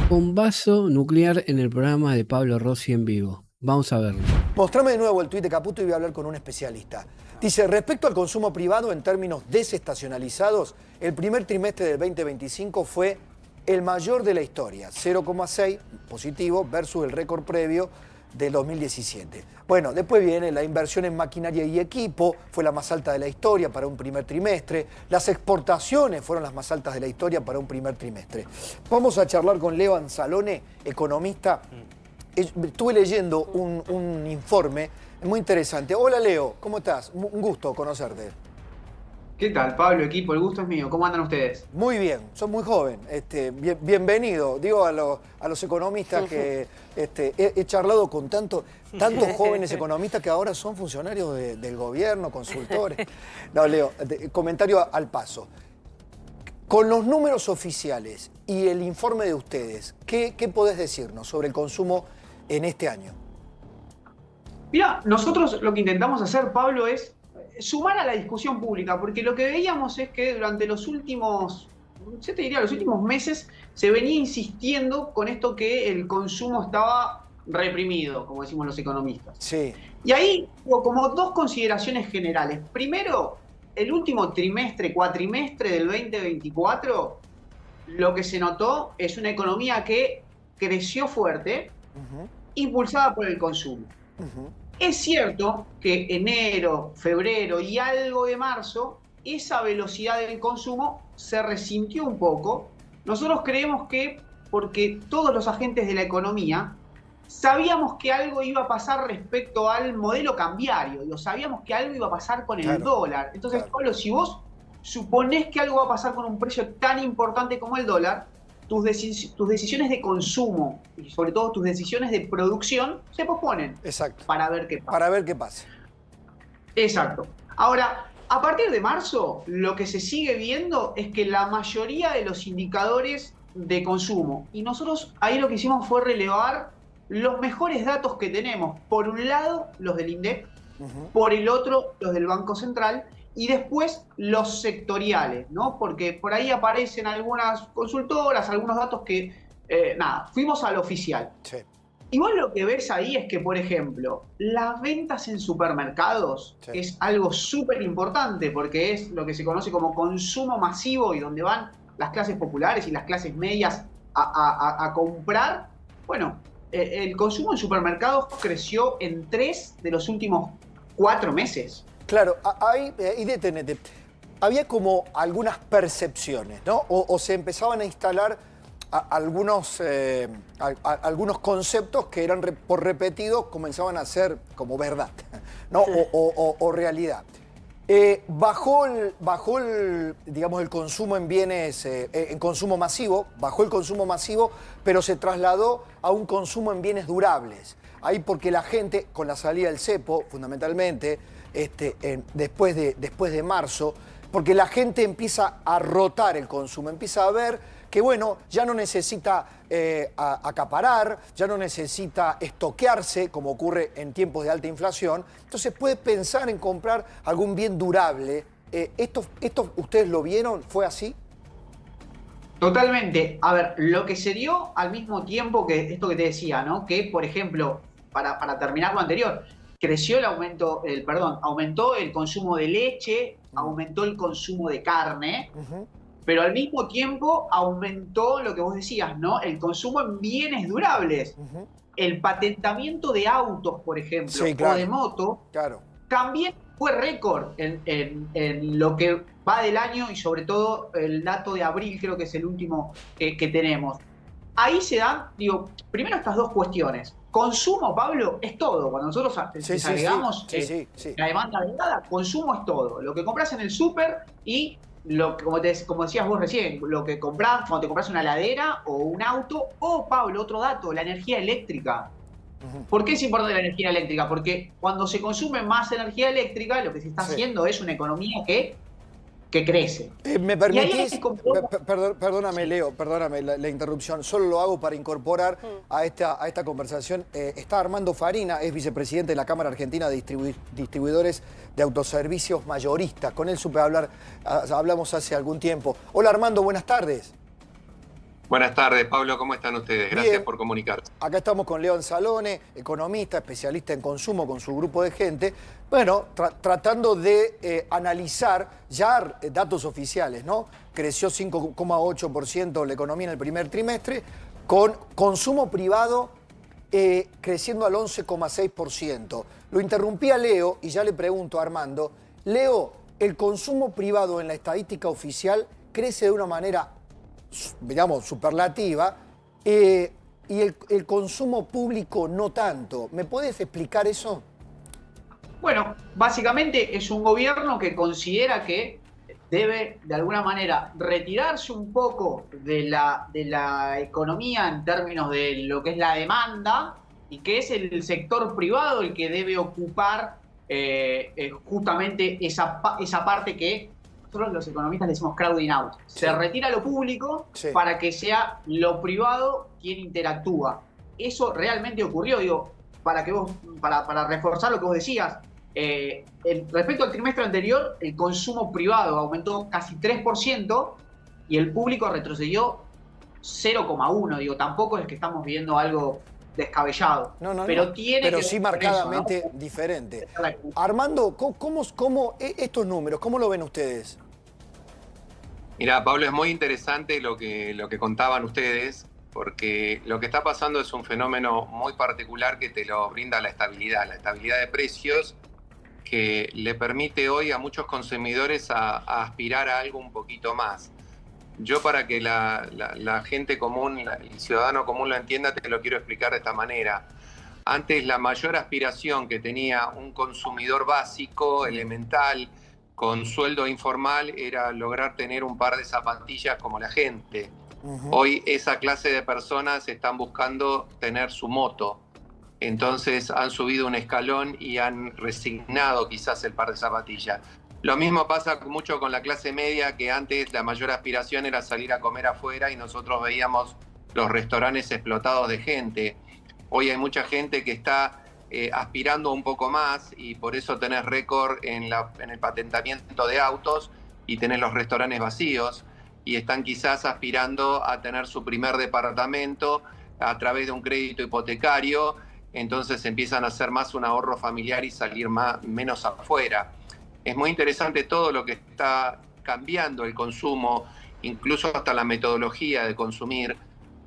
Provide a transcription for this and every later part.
Bombazo nuclear en el programa de Pablo Rossi en vivo. Vamos a verlo. Mostrame de nuevo el tuit de Caputo y voy a hablar con un especialista. Dice, respecto al consumo privado en términos desestacionalizados, el primer trimestre del 2025 fue el mayor de la historia, 0,6 positivo versus el récord previo del 2017. Bueno, después viene la inversión en maquinaria y equipo, fue la más alta de la historia para un primer trimestre. Las exportaciones fueron las más altas de la historia para un primer trimestre. Vamos a charlar con Leo Anzalone, economista. Estuve leyendo un informe muy interesante. Hola Leo, ¿cómo estás? Un gusto conocerte. ¿Qué tal, Pablo, equipo? El gusto es mío. ¿Cómo andan ustedes? Muy bien, sos muy joven. Bienvenido. Digo a los economistas que he charlado con tantos jóvenes economistas que ahora son funcionarios del gobierno, consultores. No, Leo, comentario al paso. Con los números oficiales y el informe de ustedes, ¿qué podés decirnos sobre el consumo en este año? Mira, nosotros lo que intentamos hacer, Pablo, es sumar a la discusión pública, porque lo que veíamos es que durante los últimos, yo te diría, los últimos meses se venía insistiendo con esto que el consumo estaba reprimido, como decimos los economistas. Sí. Y ahí hubo como dos consideraciones generales. Primero, el último cuatrimestre del 2024, lo que se notó es una economía que creció fuerte, impulsada por el consumo. Es cierto que enero, febrero y algo de marzo, esa velocidad del consumo se resintió un poco. Nosotros creemos que porque todos los agentes de la economía sabíamos que algo iba a pasar respecto al modelo cambiario, sabíamos que algo iba a pasar con el dólar. Entonces, Pablo, si vos suponés que algo va a pasar con un precio tan importante como el dólar, tus decisiones de consumo y sobre todo tus decisiones de producción se posponen. Exacto. Para ver qué pasa. Para ver qué pasa. Exacto. Ahora, a partir de marzo, lo que se sigue viendo es que la mayoría de los indicadores de consumo, y nosotros ahí lo que hicimos fue relevar los mejores datos que tenemos. Por un lado, los del INDEC, por el otro, los del Banco Central, y después los sectoriales, ¿no? Porque por ahí aparecen algunas consultoras, algunos datos que, fuimos al oficial. Sí. Y vos lo que ves ahí es que, por ejemplo, las ventas en supermercados es algo súper importante porque es lo que se conoce como consumo masivo y donde van las clases populares y las clases medias a comprar. Bueno, el consumo en supermercados creció en 3 de los últimos 4 meses. Claro, ahí detenete. Había como algunas percepciones, ¿no? O se empezaban a instalar algunos conceptos que eran por repetidos, comenzaban a ser como verdad, ¿no? O realidad. Bajó digamos, el consumo en bienes, en consumo masivo, bajó el consumo masivo, pero se trasladó a un consumo en bienes durables. Ahí porque la gente, con la salida del cepo, fundamentalmente, después de marzo, porque la gente empieza a rotar el consumo, empieza a ver que, bueno, ya no necesita acaparar, ya no necesita estoquearse, como ocurre en tiempos de alta inflación, entonces puede pensar en comprar algún bien durable. ¿Esto ustedes lo vieron? ¿Fue así? Totalmente. A ver, lo que se dio al mismo tiempo que esto que te decía, ¿no? Que, por ejemplo, para terminar lo anterior, aumentó el consumo de leche, aumentó el consumo de carne, pero al mismo tiempo aumentó lo que vos decías, ¿no? El consumo en bienes durables. El patentamiento de autos, por ejemplo, sí, claro, o de moto, claro, también fue récord en lo que va del año y sobre todo el dato de abril, creo que es el último que tenemos. Ahí se dan, primero estas dos cuestiones. Consumo, Pablo, es todo. Cuando nosotros agregamos la demanda agregada, consumo es todo. Lo que compras en el súper y, como decías vos recién, lo que compras cuando te compras una heladera o un auto. O, Pablo, otro dato, la energía eléctrica. ¿Por qué es importante la energía eléctrica? Porque cuando se consume más energía eléctrica, lo que se está haciendo es una economía que crece. ¿Me permitís? Perdóname, Leo, perdóname la interrupción. Solo lo hago para incorporar a esta conversación. Está Armando Farina, es vicepresidente de la Cámara Argentina de Distribuidores de Autoservicios Mayoristas. Con él hablamos hace algún tiempo. Hola Armando, buenas tardes. Buenas tardes, Pablo, ¿cómo están ustedes? Gracias Bien. por comunicarse. Acá estamos con León Salone, economista, especialista en consumo con su grupo de gente. Bueno, tratando de analizar ya datos oficiales, ¿no? Creció 5,8% la economía en el primer trimestre, con consumo privado creciendo al 11,6%. Lo interrumpí a Leo y ya le pregunto a Armando. Leo, ¿el consumo privado en la estadística oficial crece de una manera, digamos, superlativa, y el consumo público no tanto? ¿Me puedes explicar eso? Bueno, básicamente es un gobierno que considera que debe, de alguna manera, retirarse un poco de la economía en términos de lo que es la demanda y que es el sector privado el que debe ocupar justamente esa parte que nosotros los economistas le decimos crowding out. Sí. Se retira lo público Sí. para que sea lo privado quien interactúa. Eso realmente ocurrió, digo, para reforzar lo que vos decías. Respecto al trimestre anterior, el consumo privado aumentó casi 3% y el público retrocedió 0,1%. Digo, tampoco es que estamos viendo algo descabellado. Pero tiene pero que sí ver con marcadamente eso, ¿no? diferente. Armando, ¿cómo estos números, cómo lo ven ustedes? Mira, Pablo, es muy interesante lo que contaban ustedes, porque lo que está pasando es un fenómeno muy particular que te lo brinda la estabilidad de precios, que le permite hoy a muchos consumidores a aspirar a algo un poquito más. Yo, para que la gente común, el ciudadano común lo entienda, te lo quiero explicar de esta manera. Antes, la mayor aspiración que tenía un consumidor básico, elemental, con sueldo informal, era lograr tener un par de zapatillas como la gente. Hoy esa clase de personas están buscando tener su moto. Entonces han subido un escalón y han resignado quizás el par de zapatillas. Lo mismo pasa mucho con la clase media, que antes la mayor aspiración era salir a comer afuera y nosotros veíamos los restaurantes explotados de gente. Hoy hay mucha gente que está aspirando un poco más, y por eso tenés récord en el patentamiento de autos y tenés los restaurantes vacíos, y están quizás aspirando a tener su primer departamento a través de un crédito hipotecario. Entonces empiezan a hacer más un ahorro familiar y salir menos afuera. Es muy interesante todo lo que está cambiando el consumo, incluso hasta la metodología de consumir,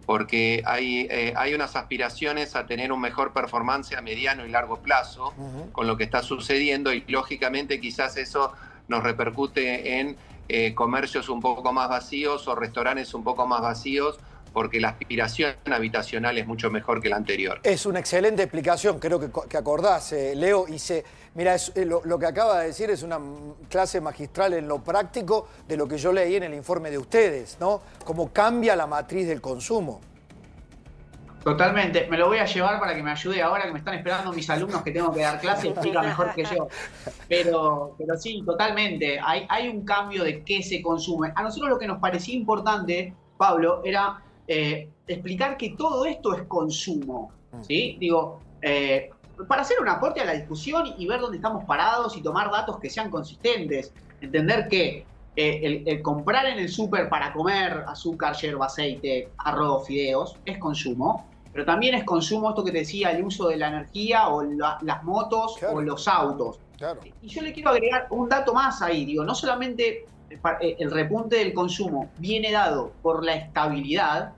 porque hay unas aspiraciones a tener un mejor performance a mediano y largo plazo con lo que está sucediendo, y lógicamente quizás eso nos repercute en comercios un poco más vacíos o restaurantes un poco más vacíos, porque la aspiración habitacional es mucho mejor que la anterior. Es una excelente explicación, creo que acordás, Leo. Mira, lo que acaba de decir es una clase magistral en lo práctico de lo que yo leí en el informe de ustedes, ¿no? Cómo cambia la matriz del consumo. Totalmente. Me lo voy a llevar para que me ayude ahora, que me están esperando mis alumnos que tengo que dar clase y explica mejor que yo. Pero sí, totalmente. Hay un cambio de qué se consume. A nosotros lo que nos parecía importante, Pablo, era explicar que todo esto es consumo, ¿sí? Digo, para hacer un aporte a la discusión y ver dónde estamos parados y tomar datos que sean consistentes. Entender que el comprar en el súper para comer azúcar, yerba, aceite, arroz, fideos, es consumo, pero también es consumo esto que te decía, el uso de la energía o las motos, claro, o los autos. Claro. Y yo le quiero agregar un dato más ahí, digo, no solamente el repunte del consumo viene dado por la estabilidad,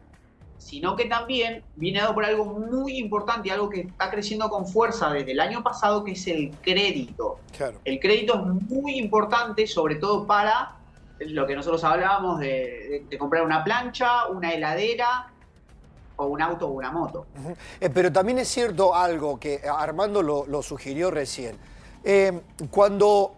sino que también viene dado por algo muy importante, algo que está creciendo con fuerza desde el año pasado, que es el crédito. Claro. El crédito es muy importante, sobre todo para lo que nosotros hablábamos de comprar una plancha, una heladera, o un auto o una moto. Pero también es cierto algo que Armando lo sugirió recién. Cuando,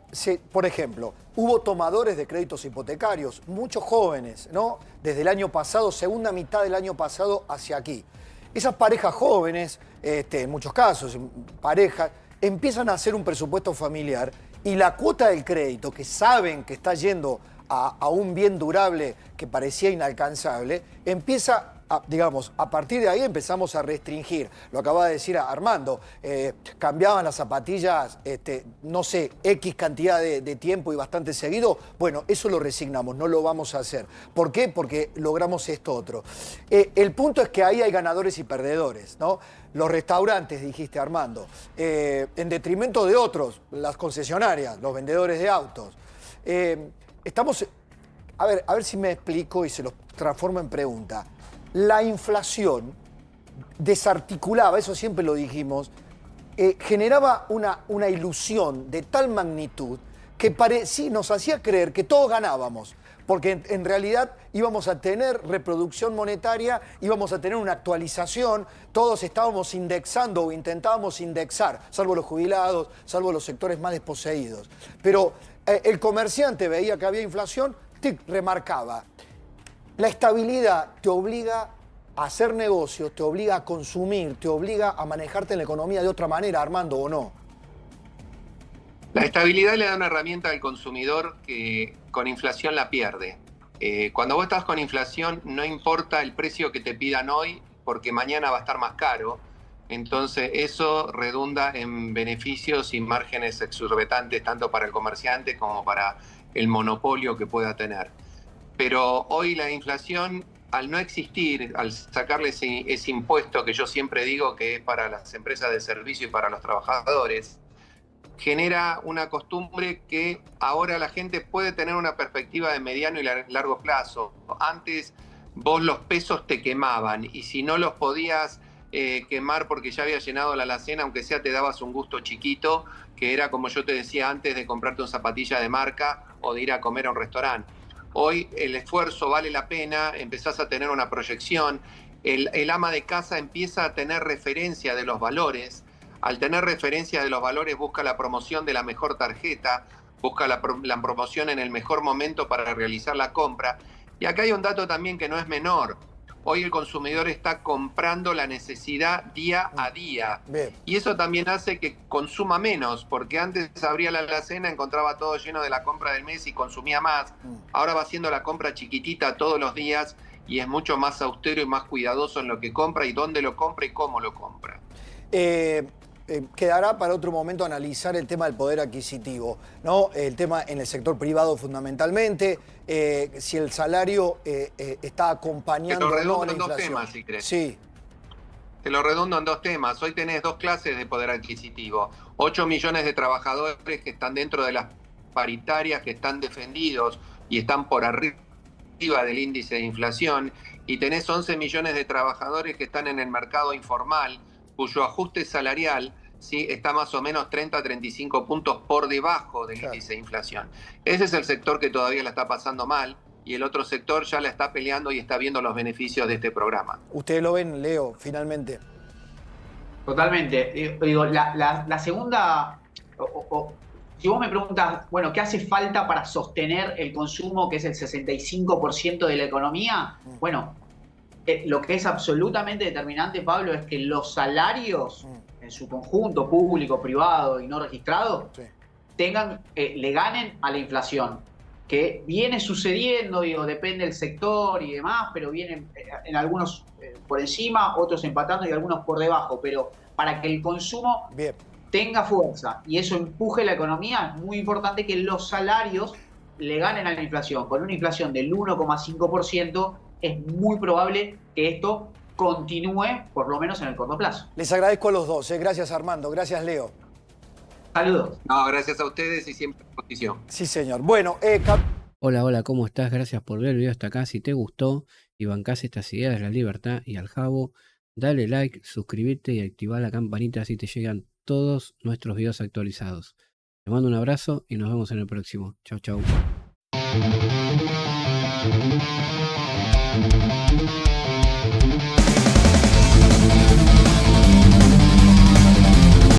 por ejemplo, hubo tomadores de créditos hipotecarios, muchos jóvenes, ¿no? Desde el año pasado, segunda mitad del año pasado hacia aquí. Esas parejas jóvenes, en muchos casos, parejas, empiezan a hacer un presupuesto familiar, y la cuota del crédito, que saben que está yendo a un bien durable que parecía inalcanzable, empieza a partir de ahí empezamos a restringir. Lo acaba de decir Armando, cambiaban las zapatillas, no sé, X cantidad de tiempo y bastante seguido. Bueno, eso lo resignamos, no lo vamos a hacer. ¿Por qué? Porque logramos esto otro. El punto es que ahí hay ganadores y perdedores, ¿no? Los restaurantes, dijiste Armando, en detrimento de otros, las concesionarias, los vendedores de autos. Estamos, a ver si me explico y se los transformo en pregunta. La inflación desarticulaba, eso siempre lo dijimos, generaba una ilusión de tal magnitud que sí, nos hacía creer que todos ganábamos, porque en realidad íbamos a tener reproducción monetaria, íbamos a tener una actualización, todos estábamos indexando o intentábamos indexar, salvo los jubilados, salvo los sectores más desposeídos. Pero el comerciante veía que había inflación, remarcaba. La estabilidad te obliga a hacer negocios, te obliga a consumir, te obliga a manejarte en la economía de otra manera, Armando, ¿o no? La estabilidad le da una herramienta al consumidor que con inflación la pierde. Cuando vos estás con inflación, no importa el precio que te pidan hoy, porque mañana va a estar más caro. Entonces eso redunda en beneficios y márgenes exorbitantes, tanto para el comerciante como para el monopolio que pueda tener. Pero hoy la inflación, al no existir, al sacarle ese impuesto que yo siempre digo que es para las empresas de servicio y para los trabajadores, genera una costumbre que ahora la gente puede tener una perspectiva de mediano y largo plazo. Antes vos los pesos te quemaban y si no los podías quemar porque ya había llenado la alacena, aunque sea te dabas un gusto chiquito, que era como yo te decía antes de comprarte una zapatilla de marca o de ir a comer a un restaurante. Hoy el esfuerzo vale la pena, empezás a tener una proyección, el ama de casa empieza a tener referencia de los valores. Al tener referencia de los valores busca la promoción de la mejor tarjeta, busca la promoción en el mejor momento para realizar la compra. Y acá hay un dato también que no es menor. Hoy el consumidor está comprando la necesidad día a día. Bien. Y eso también hace que consuma menos, porque antes abría la alacena, encontraba todo lleno de la compra del mes y consumía más. Ahora va haciendo la compra chiquitita todos los días y es mucho más austero y más cuidadoso en lo que compra y dónde lo compra y cómo lo compra. Quedará para otro momento analizar el tema del poder adquisitivo, ¿no? El tema en el sector privado fundamentalmente, si el salario está acompañando o no a la inflación. Te lo redundo en dos temas, si crees. Sí. Te lo redundo en dos temas. Hoy tenés dos clases de poder adquisitivo. 8 millones de trabajadores que están dentro de las paritarias, que están defendidos y están por arriba del índice de inflación. Y tenés 11 millones de trabajadores que están en el mercado informal, cuyo ajuste salarial ¿sí? Está más o menos 30 a 35 puntos por debajo del índice de inflación. Ese es el sector que todavía la está pasando mal y el otro sector ya la está peleando y está viendo los beneficios de este programa. ¿Ustedes lo ven, Leo, finalmente? Totalmente. Digo, la segunda, si vos me preguntas, bueno, ¿qué hace falta para sostener el consumo, que es el 65% de la economía? Bueno, lo que es absolutamente determinante, Pablo, es que los salarios en su conjunto, público, privado y no registrado, le ganen a la inflación, que viene sucediendo, digo, depende del sector y demás, pero vienen en algunos por encima, otros empatando y algunos por debajo, pero para que el consumo tenga fuerza y eso empuje la economía, es muy importante que los salarios le ganen a la inflación. Con una inflación del 1,5%, es muy probable que esto continúe, por lo menos en el corto plazo. Les agradezco a los dos. Gracias, Armando. Gracias, Leo. Saludos. No, gracias a ustedes y siempre a disposición. Sí, señor. Bueno, Hola, ¿cómo estás? Gracias por ver el video hasta acá. Si te gustó y bancás estas ideas de la libertad y al Jabo, dale like, suscríbete y activá la campanita así te llegan todos nuestros videos actualizados. Te mando un abrazo y nos vemos en el próximo. Chau, chau.